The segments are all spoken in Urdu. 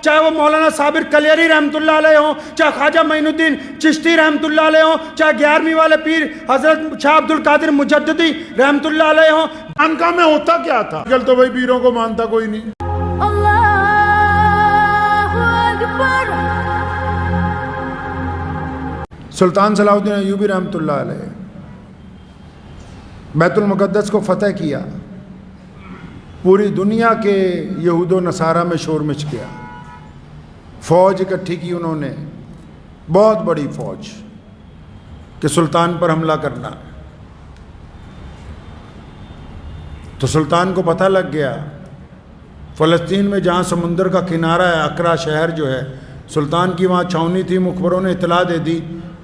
چاہے وہ مولانا صابر کلیری رحمۃ اللہ علیہ ہوں، چاہے خواجہ معین الدین چشتی رحمۃ اللہ علیہ ہوں، چاہے 11ویں والے پیر حضرت شاہ عبد القادر مجددی رحمۃ اللہ علیہ ہوں، خانقاہ میں ہوتا کیا تھا؟ آج کل تو بھائی پیروں کو مانتا کوئی نہیں۔ سلطان صلاح الدین ایوبی رحمۃ اللہ علیہ بیت المقدس کو فتح کیا، پوری دنیا کے یہود و نصارہ میں شور مچ گیا، فوج اکٹھی کی انہوں نے، بہت بڑی فوج، کہ سلطان پر حملہ کرنا۔ تو سلطان کو پتہ لگ گیا، فلسطین میں جہاں سمندر کا کنارہ ہے، اکرا شہر جو ہے، سلطان کی وہاں چھاؤنی تھی، مخبروں نے اطلاع دے دی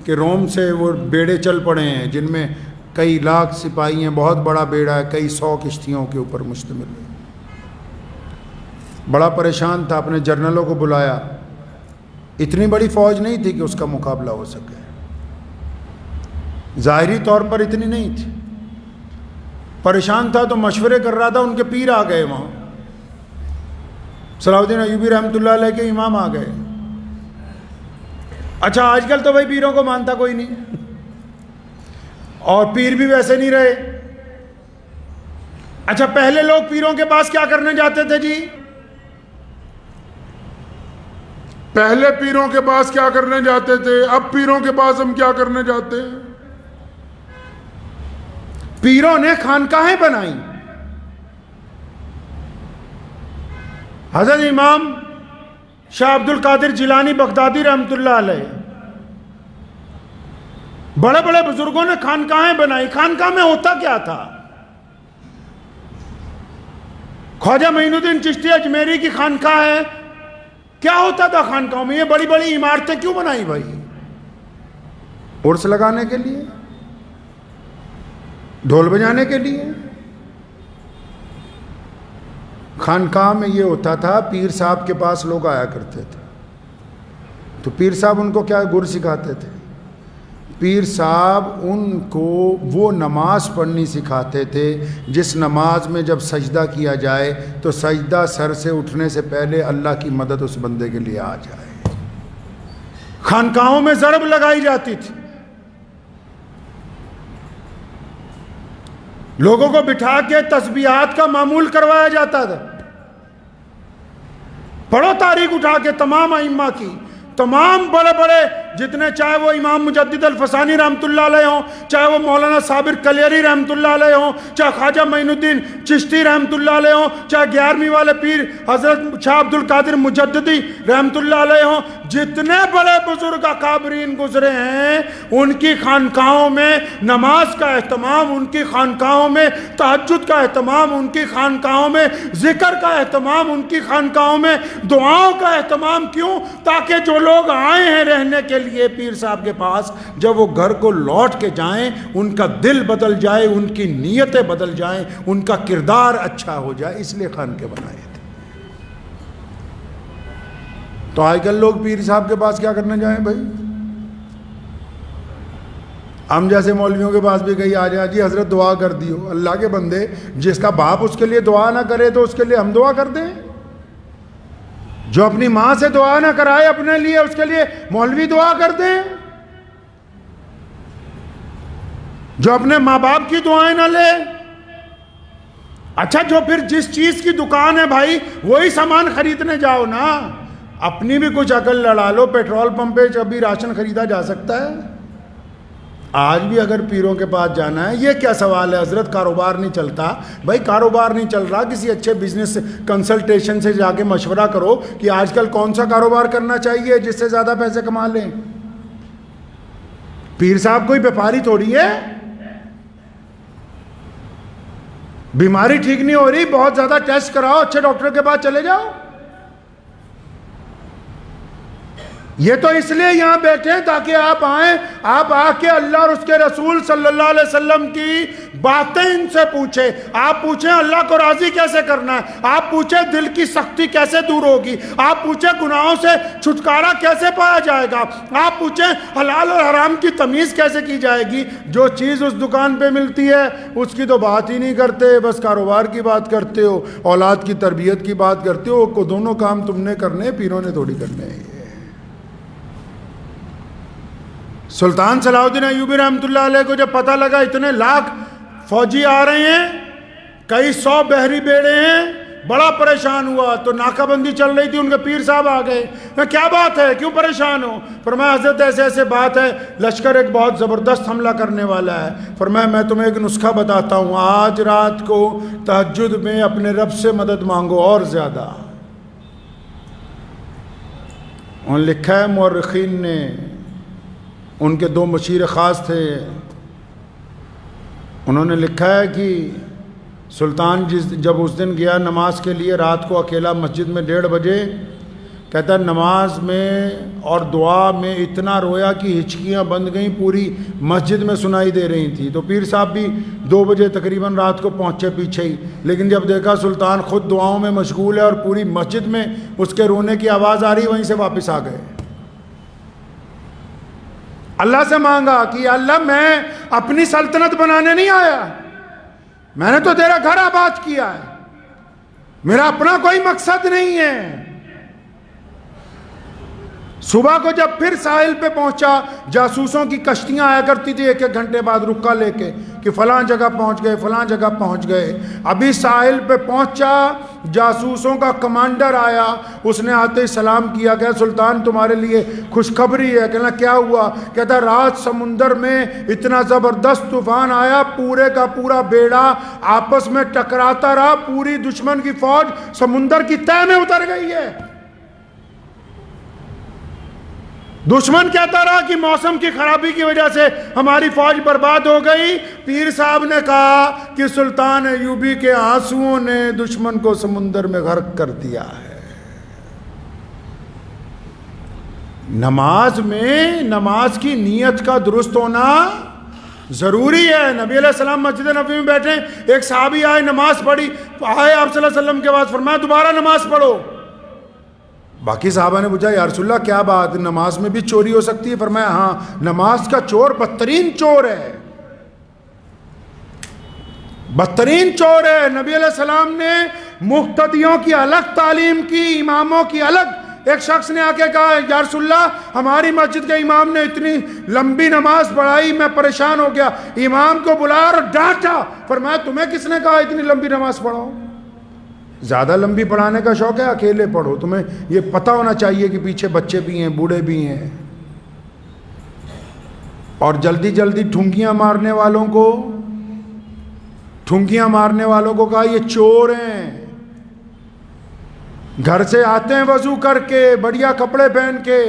کہ روم سے وہ بیڑے چل پڑے ہیں جن میں کئی لاکھ سپاہی ہیں، بہت بڑا بیڑا ہے، کئی 100 کشتیوں کے اوپر مشتمل ہے۔ بڑا پریشان تھا، اپنے جرنلوں کو بلایا، اتنی بڑی فوج نہیں تھی کہ اس کا مقابلہ ہو سکے، ظاہری طور پر اتنی نہیں تھی، پریشان تھا تو مشورے کر رہا تھا، ان کے پیر آ گئے وہاں، صلاح الدین ایوبی رحمۃ اللہ علیہ کے امام آ گئے۔ اچھا آج کل تو بھائی پیروں کو مانتا کوئی نہیں، اور پیر بھی ویسے نہیں رہے۔ اچھا پہلے لوگ پیروں کے پاس کیا کرنے جاتے تھے جی؟ پہلے پیروں کے پاس کیا کرنے جاتے تھے، اب پیروں کے پاس ہم کیا کرنے جاتے ہیں؟ پیروں نے خانقاہیں بنائیں۔ حضرت امام شاہ عبد القادر جیلانی بغدادی رحمۃ اللہ علیہ، بڑے بڑے بزرگوں نے خانقاہیں بنائی۔ خانقاہ میں ہوتا کیا تھا؟ خواجہ معین الدین چشتی اجمیری کی خانقاہ ہے، کیا ہوتا تھا خانقاہوں میں؟ یہ بڑی بڑی عمارتیں کیوں بنائی بھائی؟ عرس لگانے کے لیے، ڈھول بجانے کے لیے۔ خانقاہ میں یہ ہوتا تھا، پیر صاحب کے پاس لوگ آیا کرتے تھے، تو پیر صاحب ان کو کیا گر سکھاتے تھے؟ پیر صاحب ان کو وہ نماز پڑھنی سکھاتے تھے جس نماز میں جب سجدہ کیا جائے تو سجدہ سر سے اٹھنے سے پہلے اللہ کی مدد اس بندے کے لیے آ جائے۔ خانقاہوں میں ضرب لگائی جاتی تھی، لوگوں کو بٹھا کے تسبیحات کا معمول کروایا جاتا تھا۔ پڑھو تاریخ اٹھا کے تمام ائمہ کی، تمام بڑے بڑے جتنے، چاہے وہ امام مجدد الفسانی رحمۃ اللہ علیہ ہوں، چاہے وہ مولانا صابر کلیری رحمۃ اللہ علیہ ہوں، چاہے خواجہ معین الدین چشتی رحمۃ اللہ علیہ ہوں، چاہے 11ویں والے پیر حضرت شاہ عبد القادر مجددی رحمۃ اللہ علیہ ہوں، جتنے بڑے بزرگ اکابرین گزرے ہیں، ان کی خانقاہوں میں نماز کا اہتمام، ان کی خانقاہوں میں تہجد کا اہتمام، ان کی خانقاہوں میں ذکر کا اہتمام، ان کی خانقاہوں میں دعاؤں کا اہتمام۔ کیوں؟ تاکہ جو لوگ آئے ہیں رہنے کے لیے پیر صاحب کے پاس، جب وہ گھر کو لوٹ کے جائیں ان کا دل بدل جائے، ان کی نیتیں بدل جائیں، ان کا کردار اچھا ہو جائے، اس لیے خانقاہ بنائے تھے۔ تو آج کل لوگ پیر صاحب کے پاس کیا کرنے جائیں بھائی؟ ہم جیسے مولویوں کے پاس بھی کہیں آ جائیں، جی حضرت دعا کر دیو۔ اللہ کے بندے، جس کا باپ اس کے لیے دعا نہ کرے تو اس کے لیے ہم دعا کر دیں؟ جو اپنی ماں سے دعا نہ کرائے اپنے لیے، اس کے لیے مولوی دعا کر دیں؟ جو اپنے ماں باپ کی دعائیں نہ لے؟ اچھا جو پھر جس چیز کی دکان ہے بھائی وہی سامان خریدنے جاؤ نا، اپنی بھی کچھ عقل لڑا لو۔ پیٹرول پمپ پہ جب بھی راشن خریدا جا سکتا ہے، آج بھی اگر پیروں کے پاس جانا ہے، یہ کیا سوال ہے حضرت کاروبار نہیں چلتا؟ بھائی کاروبار نہیں چل رہا، کسی اچھے بزنس کنسلٹیشن سے جا کے مشورہ کرو کہ آج کل کون سا کاروبار کرنا چاہیے جس سے زیادہ پیسے کما لیں۔ پیر صاحب کوئی بیپاری تھوڑی ہے، بیماری ٹھیک نہیں ہو رہی، بہت زیادہ ٹیسٹ کراؤ، اچھے ڈاکٹر کے پاس چلے جاؤ۔ یہ تو اس لیے یہاں بیٹھے ہیں تاکہ آپ آئیں، آپ آ کے اللہ اور اس کے رسول صلی اللہ علیہ وسلم کی باتیں ان سے پوچھیں. آپ پوچھیں اللہ کو راضی کیسے کرنا ہے، آپ پوچھیں دل کی سختی کیسے دور ہوگی، آپ پوچھیں گناہوں سے چھٹکارا کیسے پایا جائے گا، آپ پوچھیں حلال اور حرام کی تمیز کیسے کی جائے گی. جو چیز اس دکان پہ ملتی ہے اس کی تو بات ہی نہیں کرتے، بس کاروبار کی بات کرتے ہو، اولاد کی تربیت کی بات کرتے ہو. کو دونوں کام تم نے کرنے، پیروں نے تھوڑی کرنے ہیں. سلطان صلاح الدین ایوبی رحمۃ اللہ علیہ کو جب پتہ لگا اتنے لاکھ فوجی آ رہے ہیں، کئی 100 بحری بیڑے ہیں، بڑا پریشان ہوا. تو ناکہ بندی چل رہی تھی، ان کے پیر صاحب آ گئے. میں کیا بات ہے، کیوں پریشان ہو؟ فرمایا حضرت ایسے ایسے بات ہے، لشکر ایک بہت زبردست حملہ کرنے والا ہے. فرمایا میں تمہیں ایک نسخہ بتاتا ہوں، آج رات کو تہجد میں اپنے رب سے مدد مانگو اور زیادہ. اور لکھا ہے مورخین نے، ان کے 2 مشیر خاص تھے، انہوں نے لکھا ہے کہ سلطان جب اس دن گیا نماز کے لیے رات کو اکیلا مسجد میں 1:30 بجے، کہتا ہے نماز میں اور دعا میں اتنا رویا کہ ہچکیاں بند گئیں، پوری مسجد میں سنائی دے رہی تھی. تو پیر صاحب بھی 2 بجے تقریباً رات کو پہنچے پیچھے ہی، لیکن جب دیکھا سلطان خود دعاؤں میں مشغول ہے اور پوری مسجد میں اس کے رونے کی آواز آ رہی، وہیں سے واپس آ گئے. اللہ سے مانگا کہ اللہ میں اپنی سلطنت بنانے نہیں آیا، میں نے تو تیرا گھر آباد کیا ہے، میرا اپنا کوئی مقصد نہیں ہے. صبح کو جب پھر ساحل پہ پہنچا، جاسوسوں کی کشتیاں آیا کرتی تھی 1-1 گھنٹے بعد رکا لے کے کہ فلاں جگہ پہنچ گئے، فلاں جگہ پہنچ گئے. ابھی ساحل پہ پہنچا، جاسوسوں کا کمانڈر آیا، اس نے آتے ہی سلام کیا کہ سلطان تمہارے لیے خوشخبری ہے. کہنا کیا ہوا؟ کہتا رات سمندر میں اتنا زبردست طوفان آیا، پورے کا پورا بیڑا آپس میں ٹکراتا رہا، پوری دشمن کی فوج سمندر کی تہہ میں اتر گئی ہے. دشمن کہتا رہا کہ موسم کی خرابی کی وجہ سے ہماری فوج برباد ہو گئی. پیر صاحب نے کہا کہ سلطان ایوبی کے آنسوؤں نے دشمن کو سمندر میں غرق کر دیا ہے. نماز میں نماز کی نیت کا درست ہونا ضروری ہے. نبی علیہ السلام مسجد نبوی میں بیٹھے، ایک صحابی آئے، نماز پڑھی، آئے آپ صلی اللہ علیہ وسلم کے بعد فرمایا دوبارہ نماز پڑھو. باقی صحابہ نے پوچھا یا رسول اللہ کیا بات، نماز میں بھی چوری ہو سکتی ہے؟ فرمایا ہاں، نماز کا چور بدترین چور ہے، بدترین چور ہے. نبی علیہ السلام نے مقتدیوں کی الگ تعلیم کی، اماموں کی الگ. ایک شخص نے آ کے کہا یا رسول اللہ ہماری مسجد کے امام نے اتنی لمبی نماز پڑھائی، میں پریشان ہو گیا. امام کو بلایا اور ڈانٹا. فرمایا تمہیں کس نے کہا اتنی لمبی نماز پڑھاؤ؟ زیادہ لمبی پڑھانے کا شوق ہے، اکیلے پڑھو. تمہیں یہ پتہ ہونا چاہیے کہ پیچھے بچے بھی ہیں، بوڑھے بھی ہیں. اور جلدی جلدی ٹھنکیاں مارنے والوں کو کہا یہ چور ہیں. گھر سے آتے ہیں وضو کر کے، بڑھیا کپڑے پہن کے.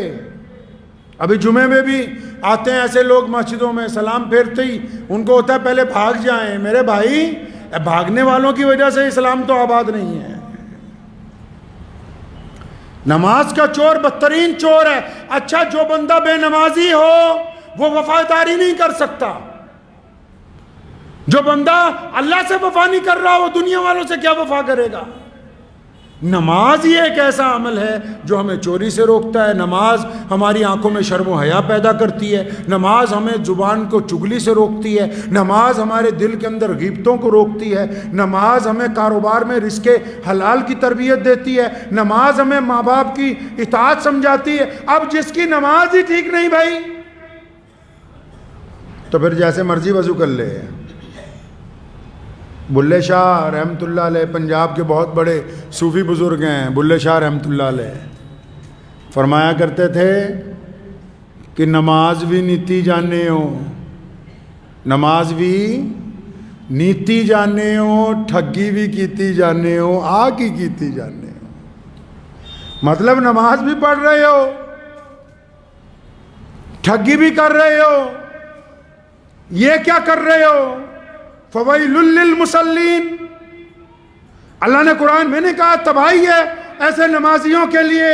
ابھی جمعے میں بھی آتے ہیں ایسے لوگ مسجدوں میں، سلام پھیرتے ہی ان کو ہوتا ہے پہلے بھاگ جائیں. میرے بھائی، بھاگنے والوں کی وجہ سے اسلام تو آباد نہیں ہے. نماز کا چور بدترین چور ہے. اچھا جو بندہ بے نمازی ہو وہ وفاداری نہیں کر سکتا. جو بندہ اللہ سے وفا نہیں کر رہا وہ دنیا والوں سے کیا وفا کرے گا؟ نماز ہی ایک ایسا عمل ہے جو ہمیں چوری سے روکتا ہے. نماز ہماری آنکھوں میں شرم و حیا پیدا کرتی ہے. نماز ہمیں زبان کو چگلی سے روکتی ہے. نماز ہمارے دل کے اندر غیبتوں کو روکتی ہے. نماز ہمیں کاروبار میں رزق حلال کی تربیت دیتی ہے. نماز ہمیں ماں باپ کی اطاعت سمجھاتی ہے. اب جس کی نماز ہی ٹھیک نہیں بھائی، تو پھر جیسے مرضی وضو کر لے. بلے شاہ رحمۃ اللہ علیہ پنجاب کے بہت بڑے صوفی بزرگ ہیں. بلے شاہ رحمۃ اللہ علیہ فرمایا کرتے تھے کہ نماز بھی نیتی جانے ہو، نماز بھی نیتی جانے ہو، ٹھگی بھی کیتی جانے ہو، آگ ہی کیتی جانے ہو. مطلب نماز بھی پڑھ رہے ہو، ٹھگی بھی کر رہے ہو. یہ کیا کر رہے ہو؟ فویل للمصلین. اللہ نے قرآن میں نے کہا تباہی ہے ایسے نمازیوں کے لیے.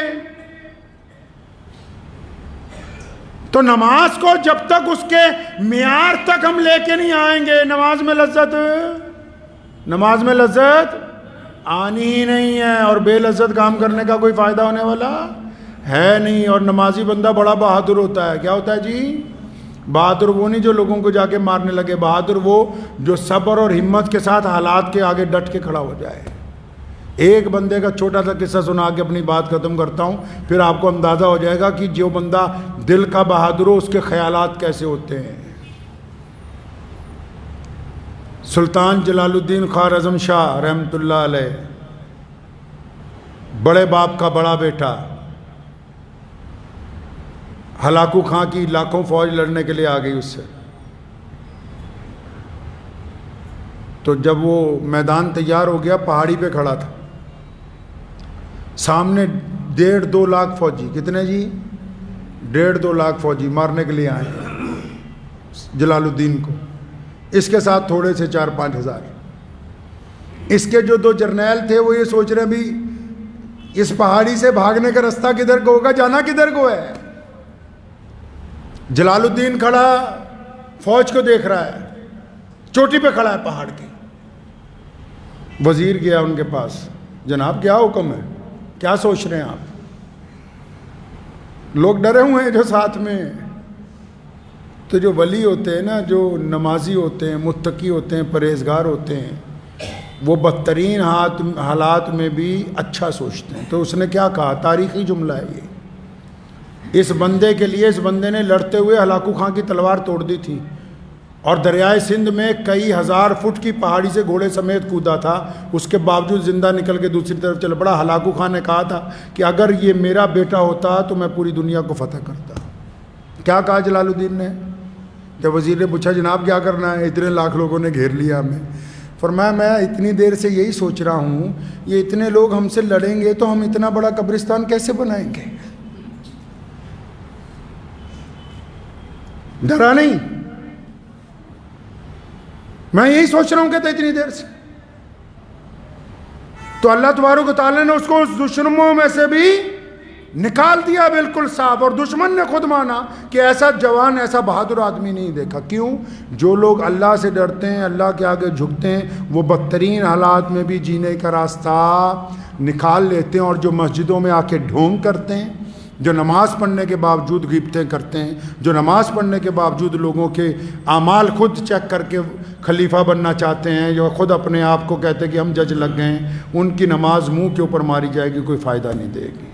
تو نماز کو جب تک اس کے معیار تک ہم لے کے نہیں آئیں گے، نماز میں لذت آنی ہی نہیں ہے، اور بے لذت کام کرنے کا کوئی فائدہ ہونے والا ہے نہیں۔ اور نمازی بندہ بڑا بہادر ہوتا ہے۔ کیا ہوتا ہے جی؟ بہادر وہ نہیں جو لوگوں کو جا کے مارنے لگے، بہادر وہ جو صبر اور ہمت کے ساتھ حالات کے آگے ڈٹ کے کھڑا ہو جائے۔ ایک بندے کا چھوٹا سا قصہ سنا کے اپنی بات ختم کرتا ہوں، پھر آپ کو اندازہ ہو جائے گا کہ جو بندہ دل کا بہادر ہو اس کے خیالات کیسے ہوتے ہیں۔ سلطان جلال الدین خوارزم شاہ رحمۃ اللہ علیہ، بڑے باپ کا بڑا بیٹا، ہلاکو خاں کی لاکھوں فوج لڑنے کے لیے آ گئی اس سے۔ تو جب وہ میدان تیار ہو گیا، پہاڑی پہ کھڑا تھا، سامنے 1.5-2 لاکھ فوجی۔ کتنے جی؟ 1.5-2 لاکھ فوجی مارنے کے لیے آئے جلال الدین کو، اس کے ساتھ تھوڑے سے 4-5 ہزار۔ اس کے جو 2 جرنیل تھے وہ یہ سوچ رہے بھی اس پہاڑی سے بھاگنے کا رستہ کدھر کو ہوگا، جانا کدھر کو ہے۔ جلال الدین کھڑا فوج کو دیکھ رہا ہے، چوٹی پہ کھڑا ہے پہاڑ کی۔ وزیر گیا ان کے پاس، جناب کیا حکم ہے، کیا سوچ رہے ہیں آپ؟ لوگ ڈرے ہوئے ہیں جو ساتھ میں۔ تو جو ولی ہوتے ہیں نا، جو نمازی ہوتے ہیں، متقی ہوتے ہیں، پرہیزگار ہوتے ہیں، وہ بدترین حالات میں بھی اچھا سوچتے ہیں۔ تو اس نے کیا کہا، تاریخی جملہ ہے یہ، اس بندے کے لیے، اس بندے نے لڑتے ہوئے ہلاکو خاں کی تلوار توڑ دی تھی، اور دریائے سندھ میں کئی ہزار فٹ کی پہاڑی سے گھوڑے سمیت کودا تھا، اس کے باوجود زندہ نکل کے دوسری طرف چل پڑا۔ ہلاکو خان نے کہا تھا کہ اگر یہ میرا بیٹا ہوتا تو میں پوری دنیا کو فتح کرتا۔ کیا کہا جلال الدین نے؟ جب وزیر نے پوچھا جناب کیا کرنا ہے، اتنے لاکھ لوگوں نے گھیر لیا ہمیں، فرمایا میں اتنی دیر سے یہی سوچ رہا ہوں، یہ اتنے لوگ ہم سے لڑیں گے تو ہم اتنا بڑا قبرستان کیسے بنائیں گے؟ ڈرا نہیں، میں یہی سوچ رہا ہوں کہتے اتنی دیر سے۔ تو اللہ تبارک و تعالیٰ نے اس کو اس دشمنوں میں سے بھی نکال دیا بالکل صاف، اور دشمن نے خود مانا کہ ایسا جوان، ایسا بہادر آدمی نہیں دیکھا۔ کیوں؟ جو لوگ اللہ سے ڈرتے ہیں، اللہ کے آگے جھکتے ہیں، وہ بدترین حالات میں بھی جینے کا راستہ نکال لیتے ہیں، اور جو مسجدوں میں آ کے ڈھونگ کرتے ہیں، جو نماز پڑھنے کے باوجود غیبتیں کرتے ہیں، جو نماز پڑھنے کے باوجود لوگوں کے اعمال خود چیک کر کے خلیفہ بننا چاہتے ہیں، جو خود اپنے آپ کو کہتے ہیں کہ ہم جج لگ گئے ہیں، ان کی نماز منہ کے اوپر ماری جائے گی، کوئی فائدہ نہیں دے گی۔